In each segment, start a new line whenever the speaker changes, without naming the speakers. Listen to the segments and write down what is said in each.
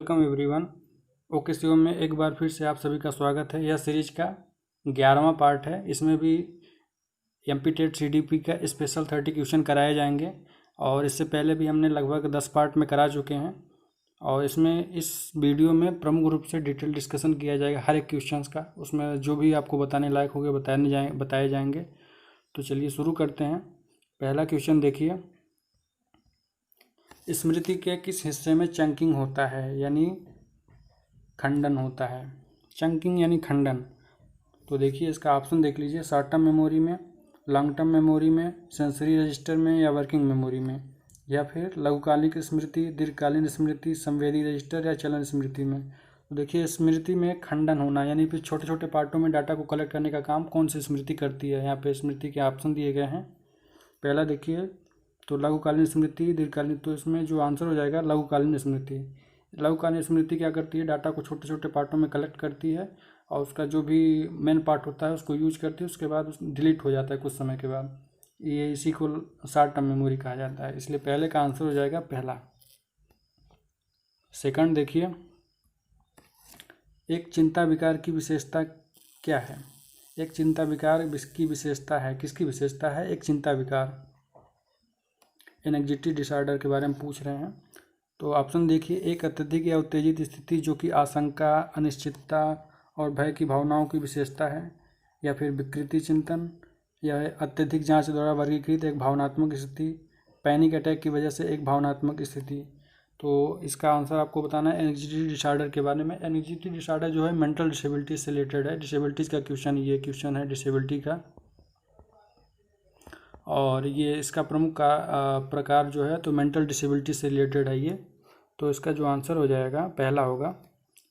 Welcome everyone. Okay Shivam में एक बार फिर से आप सभी का स्वागत है। यह सीरीज का 11वां पार्ट है। इसमें भी एमपी टेट सीडीपी का स्पेशल 30 क्वेश्चन कराए जाएंगे और इससे पहले भी हमने लगभग 10 पार्ट में करा चुके हैं। और इसमें इस वीडियो में प्रमुख रूप से डिटेल डिस्कशन किया जाएगा हर एक क्वेश्चन का। उसमें जो भी आपको बताने लायक होंगे बताए जाएंगे। तो चलिए शुरू करते हैं। पहला क्वेश्चन देखिए, स्मृति के किस हिस्से में चंकिंग होता है यानी खंडन होता है। चंकिंग यानी खंडन। तो देखिए इसका ऑप्शन देख लीजिए, शॉर्ट टर्म मेमोरी में, लॉन्ग टर्म मेमोरी में, सेंसरी रजिस्टर में या वर्किंग मेमोरी में, या फिर लघुकालिक स्मृति, दीर्घकालीन स्मृति, संवेदी रजिस्टर या चलन स्मृति में। तो देखिए स्मृति में खंडन होना यानी फिर छोटे छोटे पार्टों में डाटा को कलेक्ट करने का काम कौन सी स्मृति करती है। यहाँ पे स्मृति के ऑप्शन दिए गए हैं। पहला देखिए तो लघुकालीन स्मृति, दीर्घकालीन। तो इसमें जो आंसर हो जाएगा लघुकालीन स्मृति। लघुकालीन स्मृति क्या करती है, डाटा को छोटे छोटे पार्टों में कलेक्ट करती है और उसका जो भी मेन पार्ट होता है उसको यूज करती है, उसके बाद डिलीट हो जाता है कुछ समय के बाद। ये इसी को शॉर्ट टर्म मेमोरी कहा जाता है। इसलिए पहले का आंसर हो जाएगा पहला। सेकंड देखिए, एक चिंता विकार की विशेषता क्या है। एक चिंता विकार की विशेषता है, किसकी विशेषता है, एक चिंता विकार। एंग्जाइटी डिसऑर्डर के बारे में पूछ रहे हैं। तो ऑप्शन देखिए, एक अत्यधिक या उत्तेजित स्थिति जो कि आशंका, अनिश्चितता और भय की भावनाओं की विशेषता है, या फिर विकृति चिंतन, या अत्यधिक जांच द्वारा वर्गीकृत एक भावनात्मक स्थिति, पैनिक अटैक की वजह से एक भावनात्मक स्थिति। तो इसका आंसर आपको बताना है एंग्जाइटी डिसऑर्डर के बारे में। एंग्जाइटी डिसऑर्डर जो है मेंटल डिसेबिलिटी से रिलेटेड है। डिसेबिलिटीज़ का क्वेश्चन, ये क्वेश्चन है डिसेबिलिटी का। और ये इसका प्रमुख प्रकार जो है तो मेंटल डिसेबिलिटी से रिलेटेड है ये। तो इसका जो आंसर हो जाएगा पहला होगा,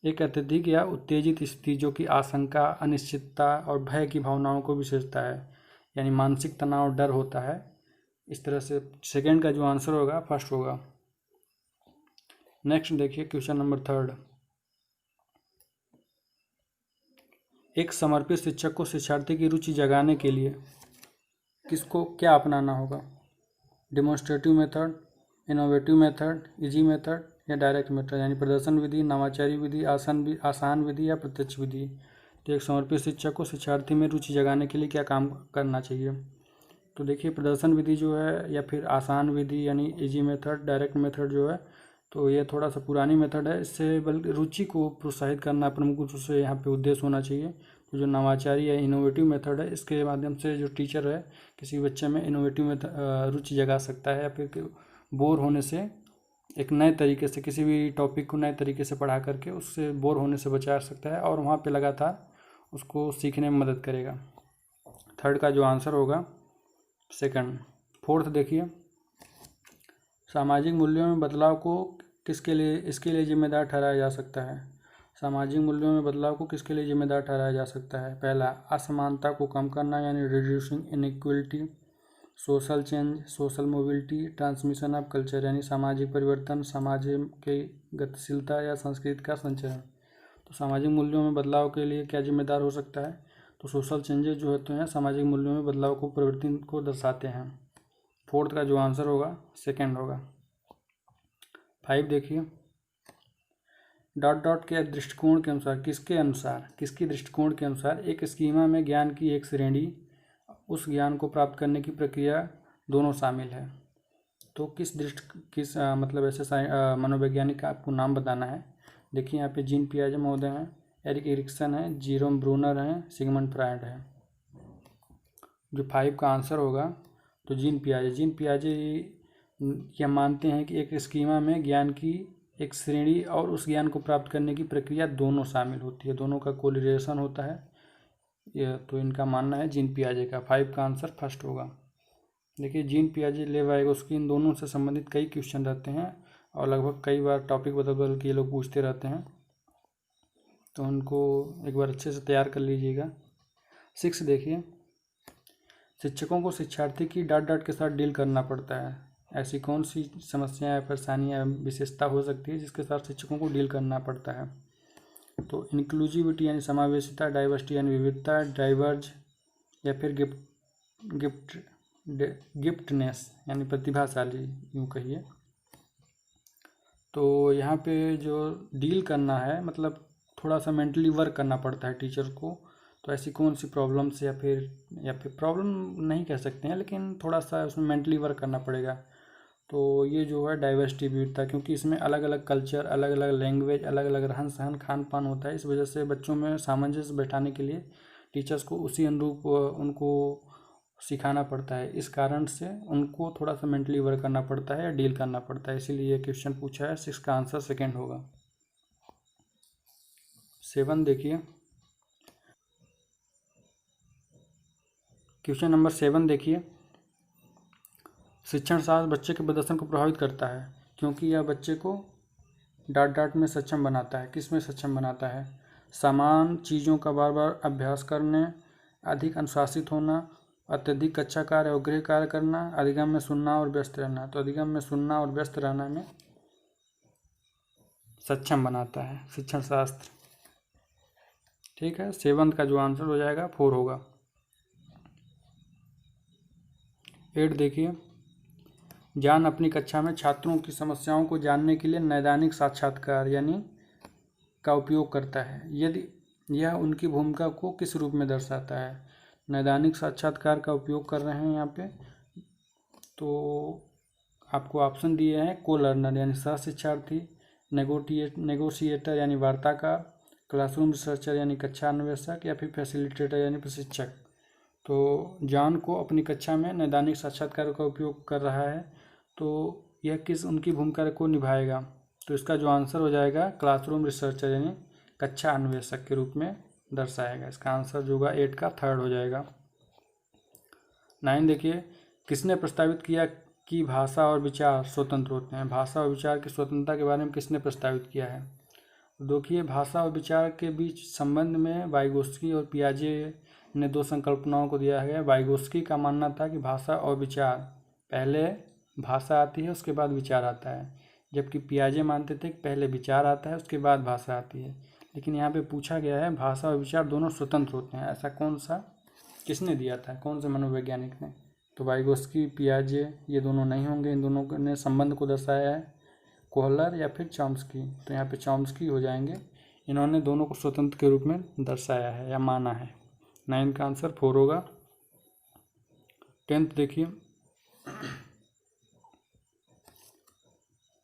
एक अत्यधिक या उत्तेजित स्थिति जो कि आशंका, अनिश्चितता और भय की भावनाओं को विशेषता है, यानी मानसिक तनाव, डर होता है। इस तरह से सेकंड का जो आंसर होगा फर्स्ट होगा। नेक्स्ट देखिए क्वेश्चन नंबर थर्ड, एक समर्पित शिक्षक को शिक्षार्थी की रुचि जगाने के लिए किसको क्या अपनाना होगा। Demonstrative method, innovative method, easy method या डायरेक्ट मेथड, यानी प्रदर्शन विधि, नवाचारी विधि, आसान विधि या प्रत्यक्ष विधि। तो एक समर्पित शिक्षक को शिक्षार्थी में रुचि जगाने के लिए क्या काम करना चाहिए। तो देखिए प्रदर्शन विधि जो है या फिर आसान विधि यानी इजी मेथड, डायरेक्ट मेथड जो है तो ये थोड़ा सा पुरानी मेथड है। इससे बल्कि रुचि को प्रोत्साहित करना प्रमुख रूप से यहाँ पे उद्देश्य होना चाहिए। तो जो नवाचारी या इनोवेटिव मेथड है इसके माध्यम से जो टीचर है किसी बच्चे में इनोवेटिव रुचि जगा सकता है, या फिर बोर होने से एक नए तरीके से किसी भी टॉपिक को नए तरीके से पढ़ा करके उससे बोर होने से बचा सकता है और वहाँ पे लगातार उसको सीखने में मदद करेगा। थर्ड का जो आंसर होगा सेकंड। फोर्थ देखिए, सामाजिक मूल्यों में बदलाव को इसके लिए जिम्मेदार ठहराया जा सकता है। सामाजिक मूल्यों में बदलाव को किसके लिए जिम्मेदार ठहराया जा सकता है। पहला, असमानता को कम करना यानी reducing inequality, social change, social mobility, transmission of culture यानी सामाजिक परिवर्तन, समाज की गतिशीलता या संस्कृति का संचरण। तो सामाजिक मूल्यों में बदलाव के लिए क्या जिम्मेदार हो सकता है, तो सोशल चेंजेस जो होते हैं सामाजिक मूल्यों में बदलाव को प्रवृत्ति को दर्शाते हैं। फोर्थ का जो आंसर होगा सेकंड होगा। 5 देखिए, डॉट डॉट के दृष्टिकोण के अनुसार किसकी दृष्टिकोण के अनुसार एक स्कीमा में ज्ञान की एक श्रेणी, उस ज्ञान को प्राप्त करने की प्रक्रिया दोनों शामिल है। तो किस मतलब ऐसे मनोवैज्ञानिक का आपको नाम बताना है। देखिए यहाँ पे जीन पियाजे महोदय हैं, एरिक एरिक्सन है, जीरोम ब्रूनर हैं, सिगमंड फ्रायड है। जो 5 का आंसर होगा तो जीन पियाजे यह मानते हैं कि एक स्कीमा में ज्ञान की एक श्रेणी और उस ज्ञान को प्राप्त करने की प्रक्रिया दोनों शामिल होती है, दोनों का कोरिलेशन होता है। यह तो इनका मानना है जीन पियाजे का। 5 का आंसर फर्स्ट होगा। देखिए जीन पियाजे, लेव वाइगोस्की, इन दोनों से संबंधित कई क्वेश्चन रहते हैं और लगभग कई बार टॉपिक बदल बदल के ये लोग पूछते रहते हैं, तो उनको एक बार अच्छे से तैयार कर लीजिएगा। 6 देखिए, शिक्षकों को शिक्षार्थी की डांट डांट के साथ डील करना पड़ता है। ऐसी कौन सी समस्याएं, परेशानियां, विशेषता हो सकती है जिसके साथ शिक्षकों को डील करना पड़ता है। तो इंक्लूसिविटी यानी समावेशिता, डाइवर्सिटी यानी विविधता, डाइवर्ज या फिर गिफ्टनेस यानी प्रतिभाशाली यूँ कहिए। तो यहाँ पे जो डील करना है, मतलब थोड़ा सा मेंटली वर्क करना पड़ता है टीचर को। तो ऐसी कौन सी प्रॉब्लम्स या फिर प्रॉब्लम नहीं कह सकते हैं, लेकिन थोड़ा सा उसमें मेंटली वर्क करना पड़ेगा। तो ये जो है डाइवर्सिटी विविधता, क्योंकि इसमें अलग अलग कल्चर, अलग अलग लैंग्वेज, अलग अलग रहन सहन, खान पान होता है। इस वजह से बच्चों में सामंजस्य बैठाने के लिए टीचर्स को उसी अनुरूप उनको सिखाना पड़ता है। इस कारण से उनको थोड़ा सा मेंटली वर्क करना पड़ता है या डील करना पड़ता है, इसीलिए ये क्वेश्चन पूछा है। 6 का आंसर सेकेंड होगा। 7 देखिए, क्वेश्चन नंबर 7 देखिए। शिक्षण शास्त्र बच्चे के प्रदर्शन को प्रभावित करता है क्योंकि यह बच्चे को डांट डांट में सक्षम बनाता है। किस में सक्षम बनाता है? समान चीज़ों का बार बार अभ्यास करने, अधिक अनुशासित होना, अत्यधिक कक्षा कार्य और गृह कार्य करना, अधिगम में सुनना और व्यस्त रहना। तो अधिगम में सुनना और व्यस्त रहना में सक्षम बनाता है शिक्षण शास्त्र। ठीक है, 7 का जो आंसर हो जाएगा 4 होगा। 8 देखिए, जान अपनी कक्षा में छात्रों की समस्याओं को जानने के लिए नैदानिक साक्षात्कार यानी का उपयोग करता है, यदि यह उनकी भूमिका को किस रूप में दर्शाता है? नैदानिक साक्षात्कार का उपयोग कर रहे हैं यहाँ पे। तो आपको ऑप्शन दिए हैं, को लर्नर यानी सह शिक्षार्थी, नेगोशिएटर यानी वार्ताकार, क्लासरूम रिसर्चर यानी कक्षा अन्वेषक, या फिर फैसिलिटेटर यानी प्रशिक्षक। तो जॉन को अपनी कक्षा में नैदानिक साक्षात्कार का उपयोग कर रहा है, तो यह किस उनकी भूमिका को निभाएगा? तो इसका जो आंसर हो जाएगा क्लासरूम रिसर्चर यानी कक्षा अन्वेषक के रूप में दर्शाएगा। इसका आंसर जो होगा 8 का 3rd हो जाएगा। 9 देखिए, किसने प्रस्तावित किया कि भाषा और विचार स्वतंत्र होते हैं? भाषा और विचार की स्वतंत्रता के बारे में किसने प्रस्तावित किया है? देखिए, भाषा और विचार के बीच संबंध में वाइगोत्स्की और पियाजे ने 2 संकल्पनाओं को दिया है। वाइगोत्स्की का मानना था कि भाषा और विचार, पहले भाषा आती है उसके बाद विचार आता है, जबकि पियाजे मानते थे कि पहले विचार आता है उसके बाद भाषा आती है। लेकिन यहाँ पे पूछा गया है भाषा और विचार दोनों स्वतंत्र होते हैं, ऐसा कौन सा किसने दिया था, कौन से मनोवैज्ञानिक ने? तो वाइगोत्स्की, पियाजे ये दोनों नहीं होंगे। इन दोनों ने संबंध को दर्शाया है कोहलर या फिर चॉम्स्की। तो यहाँ पे चॉम्स्की हो जाएंगे। इन्होंने दोनों को स्वतंत्र के रूप में दर्शाया है या माना है। 9 का आंसर 4 होगा। 10th देखिए,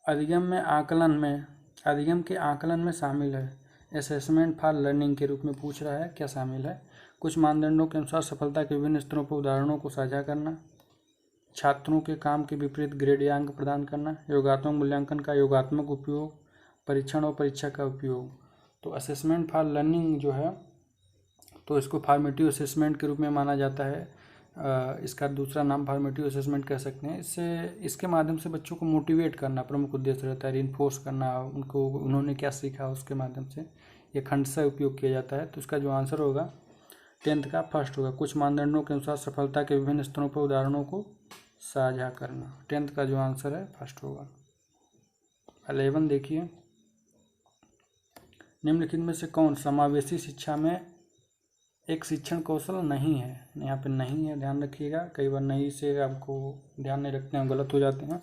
अधिगम के आकलन में शामिल है। असेसमेंट फॉर लर्निंग के रूप में पूछ रहा है, क्या शामिल है? कुछ मानदंडों के अनुसार सफलता के विभिन्न स्तरों पर उदाहरणों को साझा करना, छात्रों के काम के विपरीत ग्रेड या अंक प्रदान करना, योगात्मक मूल्यांकन का योगात्मक उपयोग, परीक्षण और परीक्षा का उपयोग। तो असेसमेंट फॉर लर्निंग जो है, तो इसको फॉर्मेटिव असेसमेंट के रूप में माना जाता है। इसका दूसरा नाम फॉर्मेटिव असेसमेंट कह सकते हैं। इसके माध्यम से बच्चों को मोटिवेट करना प्रमुख उद्देश्य रहता है, रिइंफोर्स करना उनको, उन्होंने क्या सीखा उसके माध्यम से ये खंडशः उपयोग किया जाता है। तो इसका जो आंसर होगा 10th का 1st होगा। कुछ मानदंडों के अनुसार सफलता के विभिन्न स्तरों पर उदाहरणों को साझा करना। 10th का जो आंसर है 1st होगा। 11 देखिए, निम्नलिखित में से कौन समावेशी शिक्षा में एक शिक्षण कौशल नहीं है? यहाँ पे नहीं है, ध्यान रखिएगा, कई बार नहीं से आपको ध्यान नहीं रखते हैं, गलत हो जाते हैं।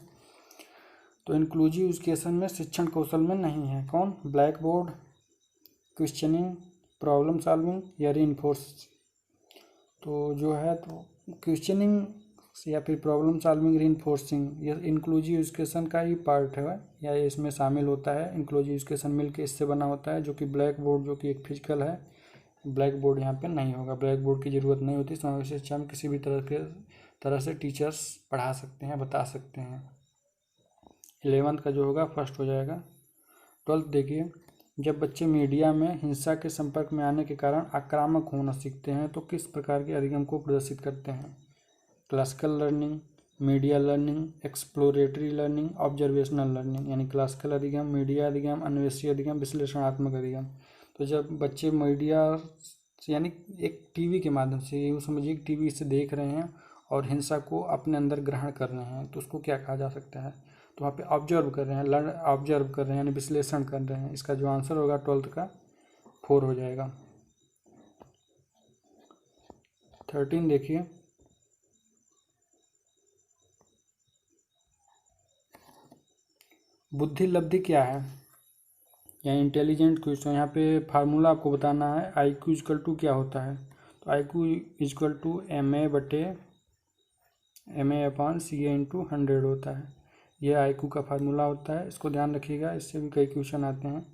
तो इंक्लूसिव एजुकेशन में शिक्षण कौशल में नहीं है। कौन? Black board, questioning, problem solving या रीइंफोर्स। तो जो है तो क्वेश्चनिंग या फिर प्रॉब्लम सॉल्विंग, रीइंफोर्सिंग, ये इंक्लूसिव एजुकेशन का ही पार्ट है या इसमें शामिल होता है। इंक्लूसिव एजुकेशन मिलकर इससे बना होता है, जो कि ब्लैक बोर्ड जो कि एक फिजिकल है। ब्लैक बोर्ड यहाँ पे नहीं होगा, ब्लैक बोर्ड की ज़रूरत नहीं होती। समावेशी शिक्षा में किसी भी तरह से टीचर्स पढ़ा सकते हैं, बता सकते हैं। 11th का जो होगा 1st हो जाएगा। 12th देखिए, जब बच्चे मीडिया में हिंसा के संपर्क में आने के कारण आक्रामक होना सीखते हैं तो किस प्रकार के अधिगम को प्रदर्शित करते हैं? Classical learning, media learning, exploratory learning, observational learning. यानी क्लासिकल अधिगम, मीडिया अधिगम, अन्वेषी अधिगम, विश्लेषणात्मक अधिगम। तो जब बच्चे मीडिया यानी एक टीवी के माध्यम से, ये समझिए टीवी से देख रहे हैं और हिंसा को अपने अंदर ग्रहण कर रहे हैं, तो उसको क्या कहा जा सकता है? तो वहाँ पे ऑब्जर्व कर रहे हैं, ऑब्जर्व कर रहे हैं यानी विश्लेषण कर रहे हैं। इसका जो आंसर होगा 12th का 4 हो जाएगा। 13 देखिए, बुद्धि लब्धि क्या है या इंटेलिजेंट क्वेश्चन। यहाँ पे फार्मूला आपको बताना है। आई क्यू इजकल टू क्या होता है, तो I Q is equal to M A upon C A into 100 होता है। यह आई क्यू का फार्मूला होता है, इसको ध्यान रखिएगा, इससे भी कई क्वेश्चन आते हैं,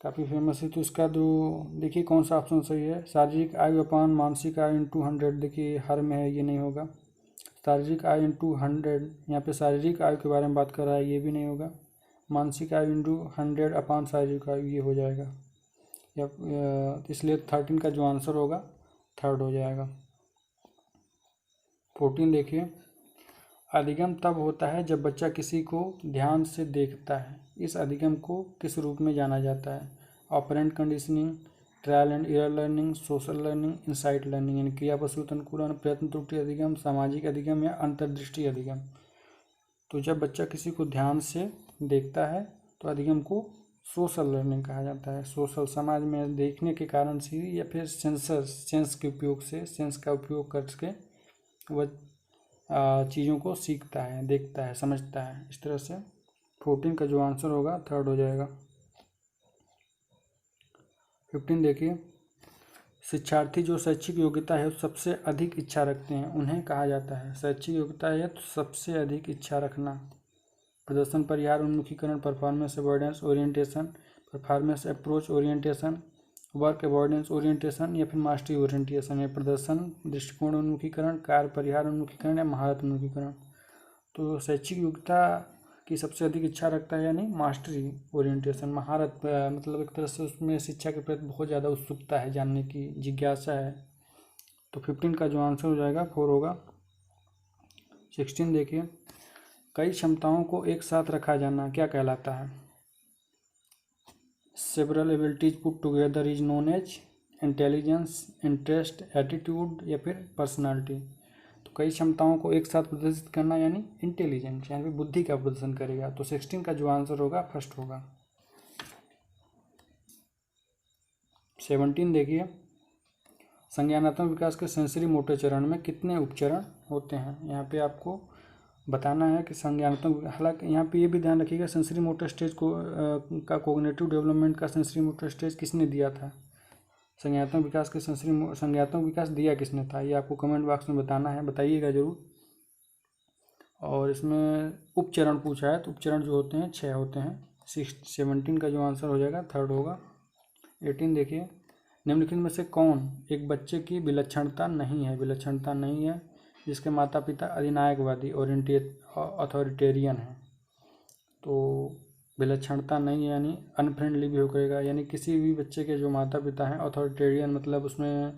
काफ़ी फेमस है। तो इसका जो देखिए कौन सा ऑप्शन सही है, शारीरिक आयु अपॉन मानसिक आयु इंटू 100, देखिए हर में है, ये नहीं होगा। शारीरिक आयु इंटू 100, यहाँ पे शारीरिक आयु के बारे में बात कर रहा है, ये भी नहीं होगा। मानसिक आयु इंटू 100 अपॉन शारीरिक आयु, ये हो जाएगा। या इसलिए 13 का जो आंसर होगा थर्ड हो जाएगा। 14 देखिए, अधिगम तब होता है जब बच्चा किसी को ध्यान से देखता है। इस अधिगम को किस रूप में जाना जाता है, operant conditioning, trial and error learning, social learning, insight learning, यानी क्रिया प्रसूत अनुकूलन, प्रयत्न त्रुटि अधिगम, सामाजिक अधिगम या अंतर्दृष्टि अधिगम। तो जब बच्चा किसी को ध्यान से देखता है तो अधिगम को सोशल लर्निंग कहा जाता है। सोशल, समाज में देखने के कारण से या फिर सेंस के उपयोग से, सेंस का उपयोग करके वह चीज़ों को सीखता है, देखता है, समझता है, इस तरह से। 14 का जो आंसर होगा थर्ड हो जाएगा। 15 देखिए, शिक्षार्थी जो शैक्षिक योग्यता है सबसे अधिक इच्छा रखते हैं उन्हें कहा जाता है। शैक्षिक योग्यता है तो सबसे अधिक इच्छा रखना, प्रदर्शन परिहार उन्मुखीकरण, performance avoidance orientation, performance approach orientation, work avoidance orientation या फिर मास्टरी ओरिएंटेशन, या प्रदर्शन दृष्टिकोण उन्मुखीकरण, कार्य परिहार उन्मुखीकरण या महारत उन्मुखीकरण। तो शैक्षिक योग्यता की सबसे अधिक इच्छा रखता है यानी मास्टरी ओरिएंटेशन, महारत, मतलब एक तरह से उसमें शिक्षा के प्रति बहुत ज़्यादा उत्सुकता है, जानने की जिज्ञासा है। तो 15 का जो आंसर हो जाएगा 4 होगा। 16 देखिए, कई क्षमताओं को एक साथ रखा जाना क्या कहलाता है। Several abilities put together is known as intelligence, interest, attitude या फिर पर्सनालिटी। तो कई क्षमताओं को एक साथ प्रदर्शित करना यानी इंटेलिजेंस, यानी बुद्धि का प्रदर्शन करेगा। तो 16 का जो आंसर होगा फर्स्ट होगा। 17 देखिए, संज्ञानात्मक विकास के सेंसरी मोटर चरण में कितने उपचरण होते हैं। यहाँ पे आपको बताना है कि संज्ञानात्मक, हालांकि यहाँ पे ये भी ध्यान रखिएगा सेंसरी मोटर स्टेज को का कोग्निटिव डेवलपमेंट का सेंसरी मोटर स्टेज किसने दिया था, संज्ञानात्मक विकास के संज्ञानात्मक विकास दिया किसने था, ये आपको कमेंट बॉक्स में बताना है, बताइएगा ज़रूर। और इसमें उपचरण पूछा है तो उपचरण जो होते हैं 6 होते हैं। 17 का जो आंसर हो जाएगा थर्ड होगा। 18 देखिए, निम्नलिखित में से कौन एक बच्चे की विलक्षणता नहीं है, विलक्षणता नहीं है जिसके माता पिता अधिनायकवादी अथॉरिटेरियन हैं। तो विलक्षणता नहीं है यानी अनफ्रेंडली भी होगा, यानी किसी भी बच्चे के जो माता पिता हैं अथॉरिटेरियन, मतलब उसमें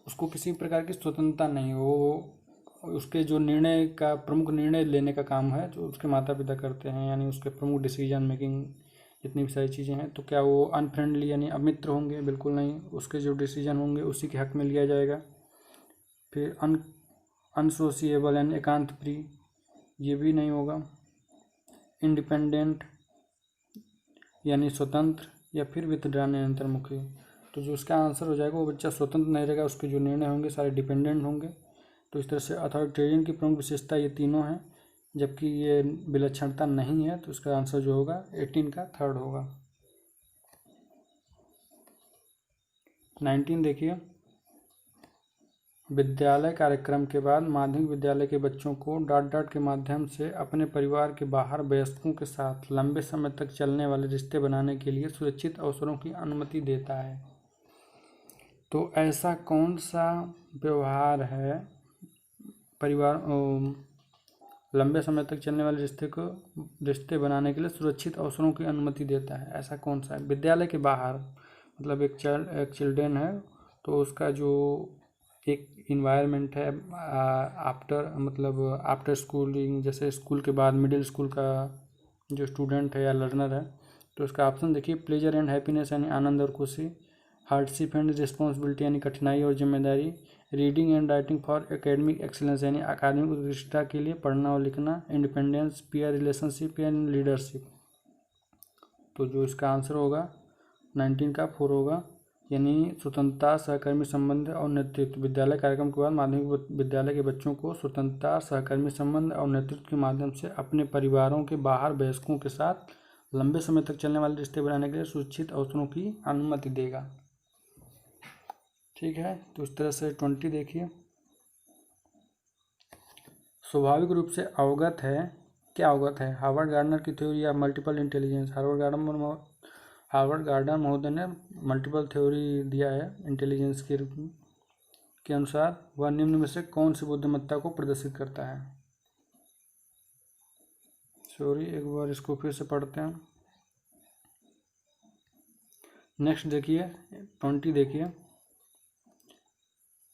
उसको किसी प्रकार की स्वतंत्रता नहीं, वो उसके जो निर्णय का प्रमुख निर्णय लेने का काम है जो उसके माता पिता करते हैं, यानी उसके प्रमुख डिसीजन मेकिंग जितनी भी सारी चीज़ें हैं। तो क्या वो अनफ्रेंडली यानी अमित्र होंगे, बिल्कुल नहीं, उसके जो डिसीजन होंगे उसी के हक में लिया जाएगा। फिर अनसोशिएबल यानी एकांत प्रिय, ये भी नहीं होगा। इंडिपेंडेंट यानी स्वतंत्र, या फिर वितड्राने अंतर्मुखी। तो जो इसका आंसर हो जाएगा वो बच्चा स्वतंत्र नहीं रहेगा, उसके जो निर्णय होंगे सारे डिपेंडेंट होंगे। तो इस तरह से अथॉरिटेरियन की प्रमुख विशेषता ये तीनों हैं, जबकि ये विलक्षणता नहीं है। तो इसका आंसर जो होगा 18 का थर्ड होगा। 19 देखिए, विद्यालय कार्यक्रम के बाद माध्यमिक विद्यालय के बच्चों को डांट के माध्यम से अपने परिवार के बाहर वयस्कों के साथ लंबे समय तक चलने वाले रिश्ते बनाने के लिए सुरक्षित अवसरों की अनुमति देता है। तो ऐसा कौन सा व्यवहार है परिवार लंबे समय तक चलने वाले रिश्ते बनाने के लिए सुरक्षित अवसरों की अनुमति देता है, ऐसा कौन सा है। विद्यालय के बाहर मतलब एक चिल्ड्रेन है तो उसका जो एक इन्वायरमेंट है आफ्टर स्कूलिंग, जैसे स्कूल के बाद मिडिल स्कूल का जो स्टूडेंट है या लर्नर है, तो उसका ऑप्शन देखिए, प्लेजर एंड हैप्पीनेस यानी आनंद और खुशी, हार्डशिप एंड रिस्पॉन्सिबिलिटी यानी कठिनाई और जिम्मेदारी, reading and writing for academic excellence यानी अकादमिक उत्कृष्टता के लिए पढ़ना और लिखना, independence, peer relationship and leadership. तो जो इसका आंसर होगा 19 का 4 होगा। यानी स्वतंत्रता, सहकर्मी संबंध और नेतृत्व। विद्यालय कार्यक्रम के बाद माध्यमिक विद्यालय के बच्चों को स्वतंत्रता, सहकर्मी संबंध और नेतृत्व के माध्यम से अपने परिवारों के बाहर वयस्कों के साथ लंबे समय तक चलने वाले रिश्ते बनाने के लिए सुरक्षित अवसरों की अनुमति देगा। ठीक है, तो इस तरह से 20 देखिए। स्वाभाविक रूप से अवगत है, क्या अवगत है? हार्वर्ड गार्डनर की theory of multiple intelligence. Harvard gardener महोदय ने मल्टीपल थ्योरी दिया है इंटेलिजेंस के रूप में, के अनुसार वह निम्न में से कौन सी बुद्धिमत्ता को प्रदर्शित करता है? सॉरी, एक बार इसको फिर से पढ़ते हैं। नेक्स्ट देखिए 20 देखिए।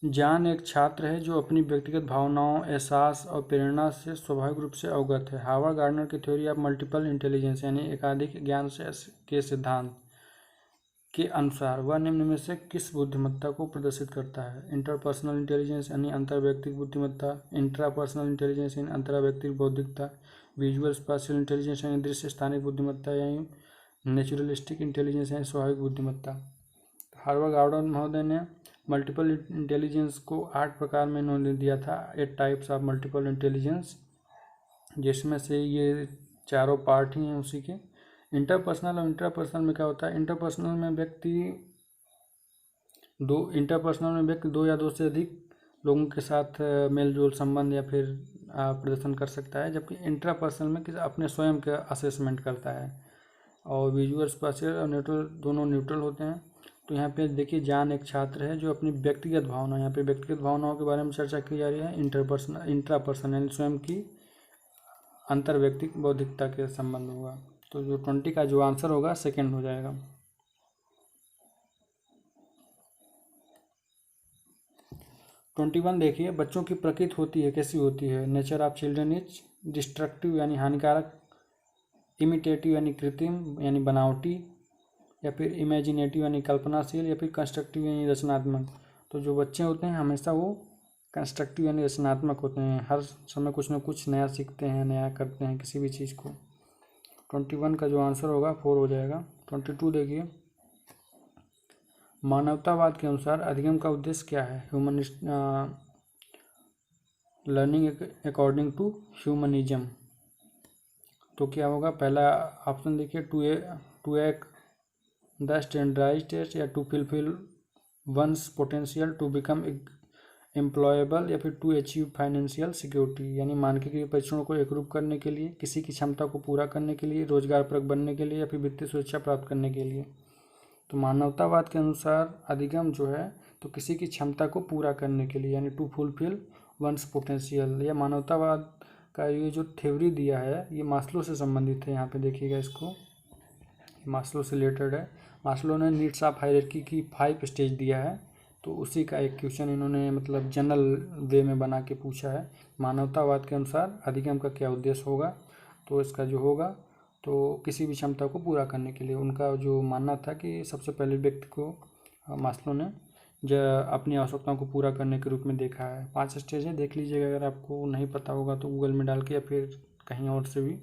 जॉन एक छात्र है जो अपनी व्यक्तिगत भावनाओं, एहसास और प्रेरणा से स्वाभाविक रूप से अवगत है। हार्वर्ड गार्डनर की थ्योरी ऑफ मल्टीपल इंटेलिजेंस यानी एकाधिक ज्ञान के सिद्धांत के अनुसार वह निम्न में से किस बुद्धिमत्ता को प्रदर्शित करता है? इंटरपर्सनल इंटेलिजेंस यानी अंतर्वैयक्तिक बुद्धिमत्ता, इंट्रापर्सनल इंटेलिजेंस यानी अंतर्वैयक्तिक बौद्धिकता, विजुअल स्पेशियल इंटेलिजेंस यानी दृश्य स्थानिक बुद्धिमत्ता, यानी नेचुरलिस्टिक इंटेलिजेंस यानी स्वाभाविक बुद्धिमत्ता। हार्वर्ड गार्डनर महोदय ने मल्टीपल इंटेलिजेंस को 8 प्रकार में इन्होंने दिया था, 8 टाइप्स ऑफ मल्टीपल इंटेलिजेंस, जिसमें से ये चारों पार्ट ही हैं उसी के। इंटरपर्सनल और इंट्रापर्सनल में क्या होता है? इंटरपर्सनल में व्यक्ति दो या दो से अधिक लोगों के साथ मेल जोल संबंध या फिर प्रदर्शन कर सकता है, जबकि इंट्रापर्सनल में किसी अपने स्वयं का असेसमेंट करता है। और विजुअल स्पेशियल और न्यूट्रल दोनों न्यूट्रल होते हैं। तो यहाँ पे देखिए, जॉन एक छात्र है जो अपनी व्यक्तिगत भावना, यहाँ पे व्यक्तिगत भावनाओं के बारे में चर्चा की जा रही है। इंट्रापर्सनल यानी स्वयं की अंतर्वैयक्तिक बौद्धिकता के संबंध होगा। तो जो 20 का जो आंसर होगा सेकंड हो जाएगा। 21 देखिए। बच्चों की प्रकृति होती है, कैसी होती है? Nature of children is destructive यानी हानिकारक, इमिटेटिव यानी कृत्रिम यानी बनावटी, या फिर इमेजिनेटिव यानी कल्पनाशील, या फिर कंस्ट्रक्टिव यानी रचनात्मक। तो जो बच्चे होते हैं हमेशा वो कंस्ट्रक्टिव यानी रचनात्मक होते हैं, हर समय कुछ ना कुछ नया सीखते हैं, नया करते हैं किसी भी चीज़ को। 21 का जो आंसर होगा 4 हो जाएगा। 22 देखिए। मानवतावाद के अनुसार अधिगम का उद्देश्य क्या है? Learning according to humanism. तो क्या होगा? पहला ऑप्शन देखिए, to ace the standardized test, या to fulfil one's potential, to become employable, या फिर टू अचीव फाइनेंशियल सिक्योरिटी। यानी मानकीकृत परीक्षणों को एकरूप करने के लिए, किसी की क्षमता को पूरा करने के लिए, रोजगारपरक बनने के लिए, या फिर वित्तीय सुरक्षा प्राप्त करने के लिए। तो मानवतावाद के अनुसार अधिगम जो है तो किसी की क्षमता को पूरा करने के लिए, यानी टू फुलफिल वंस पोटेंशियल। या मानवतावाद का ये जो थ्योरी दिया है ये मास्लो से संबंधित है। यहाँ पे देखिएगा, इसको मास्लो से रिलेटेड है। मास्लो ने नीड्स ऑफ हायरार्की की 5 स्टेज दिया है, तो उसी का एक क्वेश्चन इन्होंने मतलब जनरल वे में बना के पूछा है। मानवतावाद के अनुसार अधिगम का क्या उद्देश्य होगा? तो इसका जो होगा तो किसी भी क्षमता को पूरा करने के लिए। उनका जो मानना था कि सबसे पहले व्यक्ति को मास्लो ने अपनी आवश्यकताओं को पूरा करने के रूप में देखा है। 5 स्टेज है, देख लीजिएगा अगर आपको नहीं पता होगा तो गूगल में डाल के, या फिर कहीं और से भी।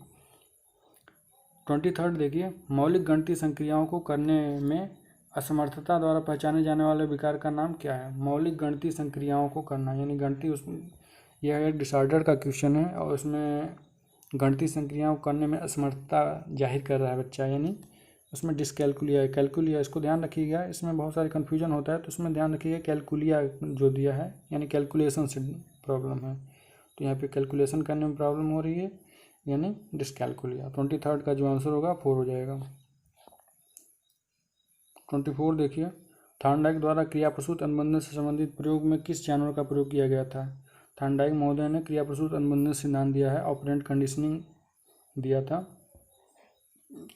23 देखिए। मौलिक गणितीय संक्रियाओं को करने में असमर्थता द्वारा पहचाने जाने वाले विकार का नाम क्या है? मौलिक गणितीय संक्रियाओं को करना यानी गणितीय, उसमें यह एक डिसऑर्डर का क्वेश्चन है और उसमें गणितीय संक्रियाओं करने में असमर्थता जाहिर कर रहा है बच्चा, यानी उसमें डिसकैलकुलिया है, कैलकुलिया। इसको ध्यान रखिएगा, इसमें बहुत सारे कन्फ्यूजन होता है, तो उसमें ध्यान रखिएगा कैलकुलिया जो दिया है यानी कैलकुलेशन से प्रॉब्लम है। तो यहाँ पे कैलकुलेशन करने में प्रॉब्लम हो रही है यानी डिसकैलकुलिया। 23 का जो आंसर होगा 4 हो जाएगा। 24 देखिए। थॉर्नडाइक द्वारा क्रियाप्रसूत अनुबंधन से संबंधित प्रयोग में किस जानवर का प्रयोग किया गया था? थॉर्नडाइक महोदय ने क्रियाप्रसूत अनुबंधन सिद्धांत दिया है, ऑपरेंट कंडीशनिंग दिया था,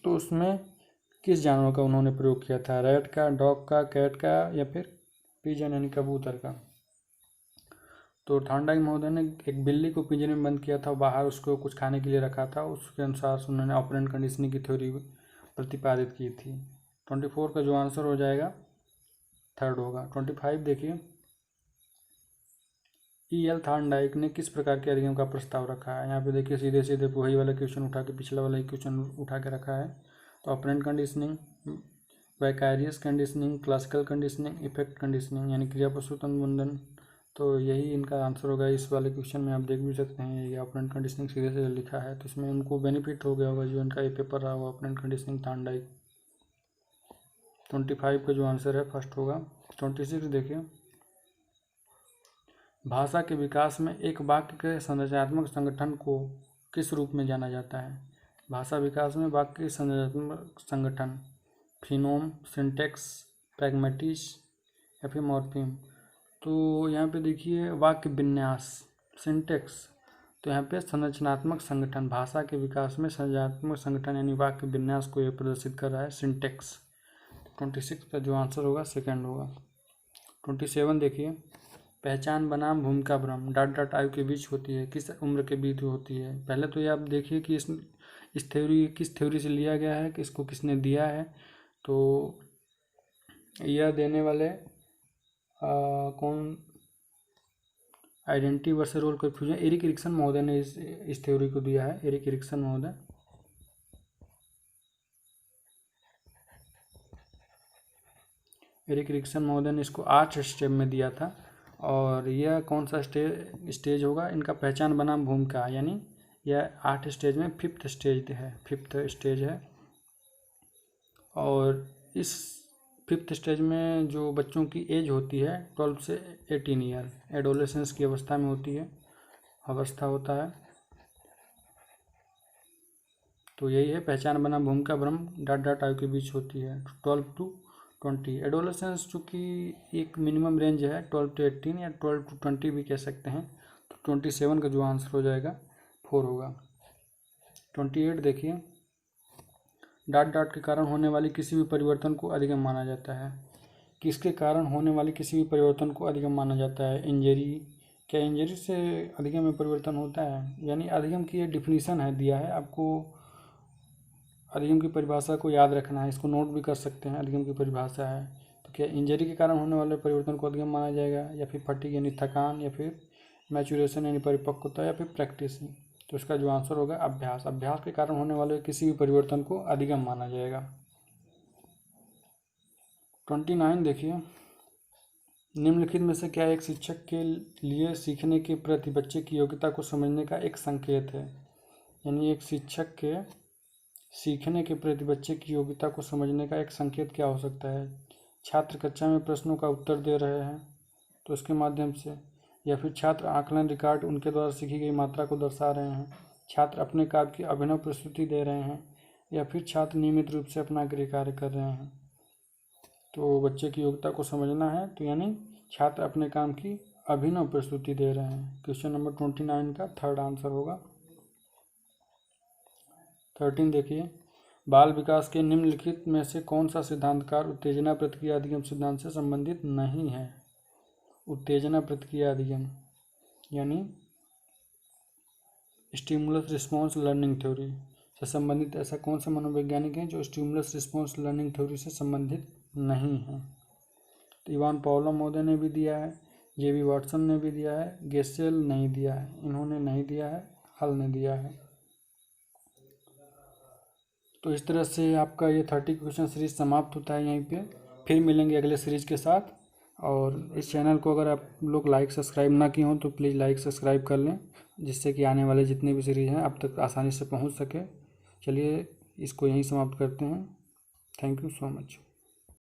तो उसमें किस जानवर का उन्होंने प्रयोग किया था? रैट का, डॉग का, कैट का, या फिर पिजन यानी कबूतर का। तो थॉर्नडाइक महोदय ने एक बिल्ली को पिंजरे में बंद किया था, बाहर उसको कुछ खाने के लिए रखा था, उसके अनुसार उन्होंने ऑपरेंट कंडीशनिंग की थ्योरी प्रतिपादित की थी। 24 का जो आंसर हो जाएगा 3rd होगा। 25 देखिए। E.L. थॉर्नडाइक ने किस प्रकार के अधिगम का प्रस्ताव रखा है? यहाँ पे देखिए सीधे सीधे वही वाला क्वेश्चन उठा के, पिछला वाला ही क्वेश्चन उठा के रखा है। तो operant conditioning, vicarious conditioning, classical conditioning, effect conditioning, यानी क्रिया प्रसूत अनुबंधन। तो यही इनका आंसर होगा। इस वाले क्वेश्चन में आप देख भी सकते हैं ये ऑपरेंट कंडीशनिंग सीधे से लिखा है, तो इसमें उनको बेनिफिट हो गया होगा जो इनका ये पेपर रहा होगा ऑपरेंट कंडीशनिंग तांडाई। 25 का जो आंसर है फर्स्ट होगा। 26 देखिए, भाषा के विकास में एक वाक्य के संरचनात्मक संगठन को किस रूप में जाना जाता है? भाषा विकास में वाक्य के संरचनात्मक संगठन, फिनोम, सिंटेक्स, प्रैग्मेटिस या फिर मॉर्फीम। तो यहाँ पे देखिए वाक्य विन्यास, सिंटेक्स, तो यहाँ पे संरचनात्मक संगठन, भाषा के विकास में संरचनात्मक संगठन यानी वाक्य विन्यास को ये प्रदर्शित कर रहा है, सिंटेक्स। 26 का जो आंसर होगा सेकंड होगा। 27 देखिए, पहचान बनाम भूमिका भ्रम डॉट डॉट आयु के बीच होती है, किस उम्र के बीच होती है? पहले तो ये आप देखिए कि इस थ्योरी किस थ्योरी से लिया गया है, किसको किसने दिया है। तो यह देने वाले कौन, identity versus role confusion, Erik Erikson महोदय ने इस थ्योरी को दिया है, एरिक एरिक्सन महोदय। एरिक एरिक्सन महोदय ने इसको 8 स्टेप में दिया था। और यह कौन सा स्टेज होगा इनका? पहचान बनाम भूमिका, यानी यह 8 स्टेज में 5th स्टेज है। और इस 5th स्टेज में जो बच्चों की एज होती है 12 से 18 ईयर, एडोलेसेंस की अवस्था में होती है, अवस्था होता है। तो यही है पहचान बनाम भूमिका भ्रम डॉट डॉट आयु के बीच होती है, 12 to 20। एडोलेसेंस चूँकि एक मिनिमम रेंज है 12 to 18 या 12 to 20 भी कह सकते हैं। तो 27 का जो आंसर हो जाएगा 4 होगा। 28 देखिए, डॉट डॉट के कारण होने वाली किसी भी परिवर्तन को अधिगम माना जाता है। किसके कारण होने वाले किसी भी परिवर्तन को अधिगम माना जाता है? इंजरी। क्या इंजरी से अधिगम में परिवर्तन होता है? यानी अधिगम की ये डिफिनीशन है, दिया है आपको। अधिगम की परिभाषा को याद रखना है, इसको नोट भी कर सकते हैं। अधिगम की परिभाषा है तो क्या इंजरी के कारण होने वाले परिवर्तन को अधिगम माना जाएगा, या फिर फटीग यानी थकान, या फिर मैचुरेशन यानी परिपक्वता, या फिर प्रैक्टिसिंग? तो इसका जो आंसर होगा अभ्यास। अभ्यास के कारण होने वाले किसी भी परिवर्तन को अधिगम माना जाएगा। 29 देखिए, निम्नलिखित में से क्या एक शिक्षक के लिए सीखने के प्रति बच्चे की योग्यता को समझने का एक संकेत है? यानी एक शिक्षक के सीखने के प्रति बच्चे की योग्यता को समझने का एक संकेत क्या हो सकता है? छात्र कक्षा में प्रश्नों का उत्तर दे रहे हैं तो इसके माध्यम से, या फिर छात्र आकलन रिकॉर्ड उनके द्वारा सीखी गई मात्रा को दर्शा रहे हैं, छात्र अपने कार्य की अभिनव प्रस्तुति दे रहे हैं, या फिर छात्र नियमित रूप से अपना गृह कार्य कर रहे हैं। तो बच्चे की योग्यता को समझना है तो यानी छात्र अपने काम की अभिनव प्रस्तुति दे रहे हैं। क्वेश्चन नंबर 29 का थर्ड आंसर होगा। 13 देखिए, बाल विकास के निम्नलिखित में से कौन सा सिद्धांतकार उत्तेजना प्रतिक्रिया अधिगम सिद्धांत से संबंधित नहीं है? उत्तेजना प्रतिक्रिया अधिगम यानी स्टिमुलस रिस्पॉन्स लर्निंग थ्योरी से संबंधित ऐसा कौन सा मनोवैज्ञानिक है जो स्टिमुलस रिस्पॉन्स लर्निंग थ्योरी से संबंधित नहीं है? तो इवान पावलोव महोदय ने भी दिया है, जेबी वाटसन ने भी दिया है, गेसेल नहीं दिया है, इन्होंने नहीं दिया है, हल ने दिया है। तो इस तरह से आपका ये 30 क्वेश्चन सीरीज समाप्त होता है यहीं पे। फिर मिलेंगे अगले सीरीज के साथ। और इस चैनल को अगर आप लोग लाइक सब्सक्राइब ना किए हों तो प्लीज़ लाइक सब्सक्राइब कर लें, जिससे कि आने वाले जितने भी सीरीज हैं आप तक आसानी से पहुंच सके। चलिए इसको यहीं समाप्त करते हैं। Thank you so much.